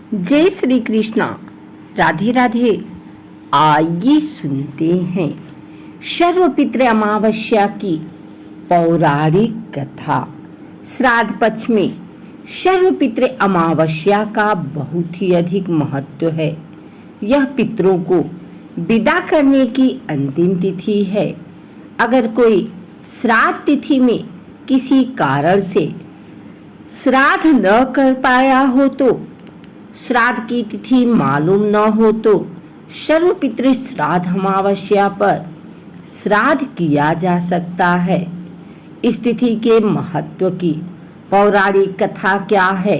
जय श्री कृष्णा। राधे राधे। आइए सुनते हैं सर्वपितृ अमावस्या की पौराणिक कथा। श्राद्ध पक्ष में सर्वपितृ अमावस्या का बहुत ही अधिक महत्व है। यह पितरों को विदा करने की अंतिम तिथि है। अगर कोई श्राद्ध तिथि में किसी कारण से श्राद्ध न कर पाया हो तो श्राद्ध की तिथि मालूम न हो तो सर्वपितृ श्राद्ध अमावस्या पर श्राद्ध किया जा सकता है। इस तिथि के महत्व की पौराणिक कथा क्या है,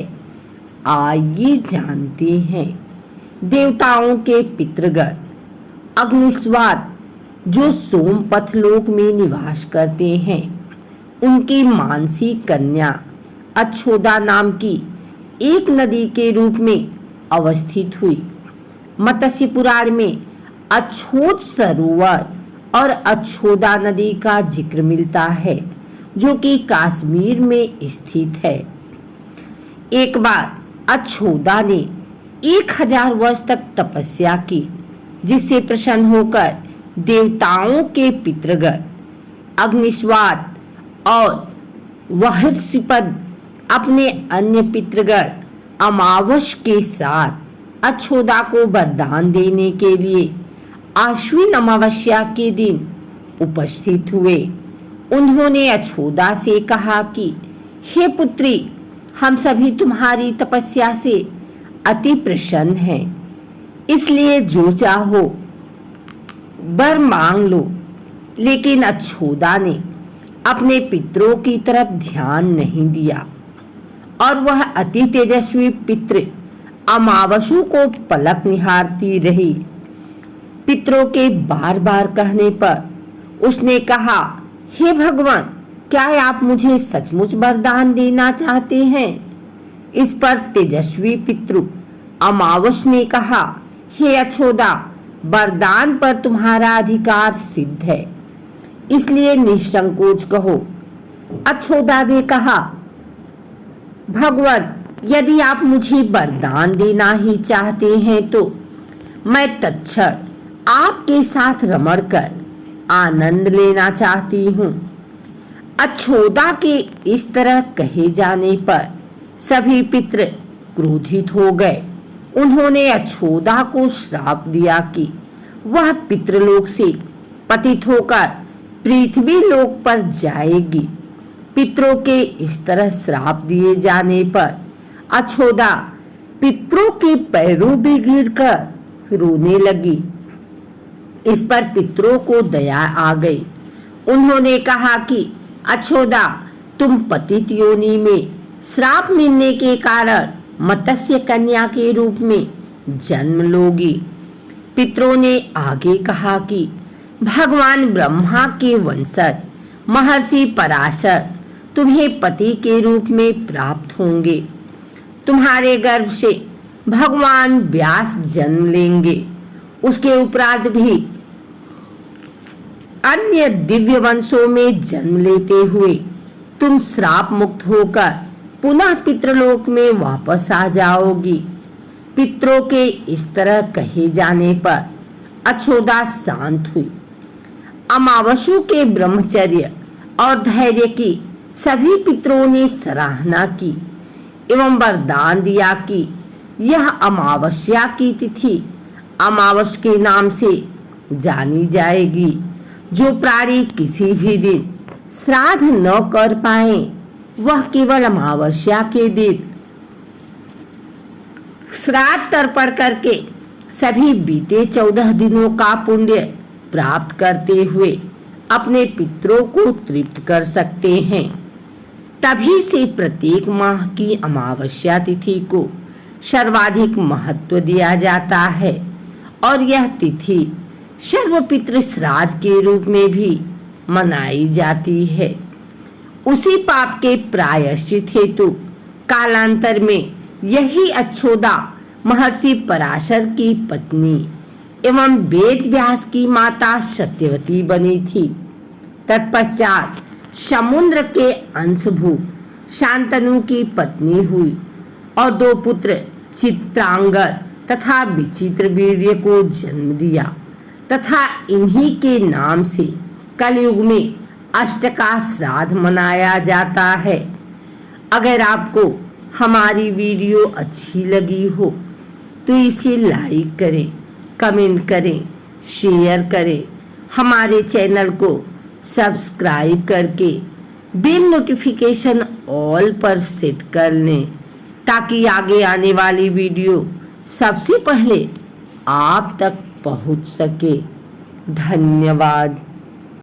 आइए जानते हैं। देवताओं के पितृगण अग्निस्वाद जो सोमपथ लोक में निवास करते हैं, उनकी मानसी कन्या अच्छोदा नाम की एक नदी के रूप में अवस्थित हुई। मत्स्य पुराण में अच्छोद सरोवर और अच्छोदा नदी का जिक्र मिलता है, जो कि कश्मीर में स्थित है। एक बार अच्छोदा ने 1000 वर्ष तक तपस्या की, जिससे प्रसन्न होकर देवताओं के पितृगण अग्निस्वाद और वहर्षिपद अपने अन्य पितृगण अमावस के साथ अच्छोदा को वरदान देने के लिए आश्विन अमावस्या के दिन उपस्थित हुए। उन्होंने अच्छोदा से कहा कि हे पुत्री, हम सभी तुम्हारी तपस्या से अति प्रसन्न हैं, इसलिए जो चाहो वर मांग लो। लेकिन अच्छोदा ने अपने पितरों की तरफ ध्यान नहीं दिया और वह अति तेजस्वी पितृ अमावसु को पलक निहारती रही। पितरों के बार बार कहने पर उसने कहा, हे भगवान, क्या आप मुझे सचमुच वरदान देना चाहते हैं? इस पर तेजस्वी पितृ अमावस ने कहा, हे अच्छोदा, वरदान पर तुम्हारा अधिकार सिद्ध है, इसलिए निसंकोच कहो। अच्छोदा ने कहा, भगवान, यदि आप मुझे वरदान देना ही चाहते हैं तो मैं तत्क्षण आपके साथ रमण कर आनंद लेना चाहती हूँ। अच्छोदा के इस तरह कहे जाने पर सभी पितृ क्रोधित हो गए। उन्होंने अच्छोदा को श्राप दिया कि वह पितृलोक से पतित होकर पृथ्वी लोक पर जाएगी। पितरों के इस तरह श्राप दिए जाने पर अच्छोदा पितरों के पैरों में गिरकर रोने लगी। इस पर पितरों को दया आ गई। उन्होंने कहा कि अच्छोदा, तुम पतित योनि में श्राप मिलने के कारण मत्स्य कन्या के रूप में जन्म लोगी। पितरों ने आगे कहा कि भगवान ब्रह्मा के वंशज महर्षि पराशर तुम्हें पति के रूप में प्राप्त होंगे। तुम्हारे गर्भ से भगवान व्यास जन्म लेंगे। उसके उपरांत भी अन्य दिव्य वंशों में जन्म लेते हुए तुम श्राप मुक्त होकर पुनः पितृलोक में वापस आ जाओगी। पितरों के इस तरह कहे जाने पर अच्छोदा शांत हुई। अमावसु के ब्रह्मचर्य और धैर्य की सभी पितरों ने सराहना की एवं वरदान दिया कि यह अमावस्या की तिथि अमावस के नाम से जानी जाएगी। जो प्राणी किसी भी दिन श्राद्ध न कर पाए, वह केवल अमावस्या के दिन श्राद्ध तर्पण करके सभी बीते 14 दिनों का पुण्य प्राप्त करते हुए अपने पितरों को तृप्त कर सकते हैं। तभी से प्रत्येक माह की अमावस्या तिथि को सर्वाधिक महत्व दिया जाता है और यह तिथि सर्वपितृ श्राद्ध के रूप में भी मनाई जाती है। उसी पाप के प्रायश्चित हेतु कालांतर में यही अच्छोदा महर्षि पराशर की पत्नी एवं वेद व्यास की माता सत्यवती बनी थी। तत्पश्चात समुद्र के अंशभूत शांतनु की पत्नी हुई और 2 पुत्र चित्रांगद तथा विचित्र वीर्य को जन्म दिया तथा इन्हीं के नाम से कलयुग में अष्टका श्राद्ध मनाया जाता है। अगर आपको हमारी वीडियो अच्छी लगी हो तो इसे लाइक करें, कमेंट करें, शेयर करें। हमारे चैनल को सब्सक्राइब करके बेल नोटिफिकेशन ऑल पर सेट कर लें ताकि आगे आने वाली वीडियो सबसे पहले आप तक पहुंच सके। धन्यवाद।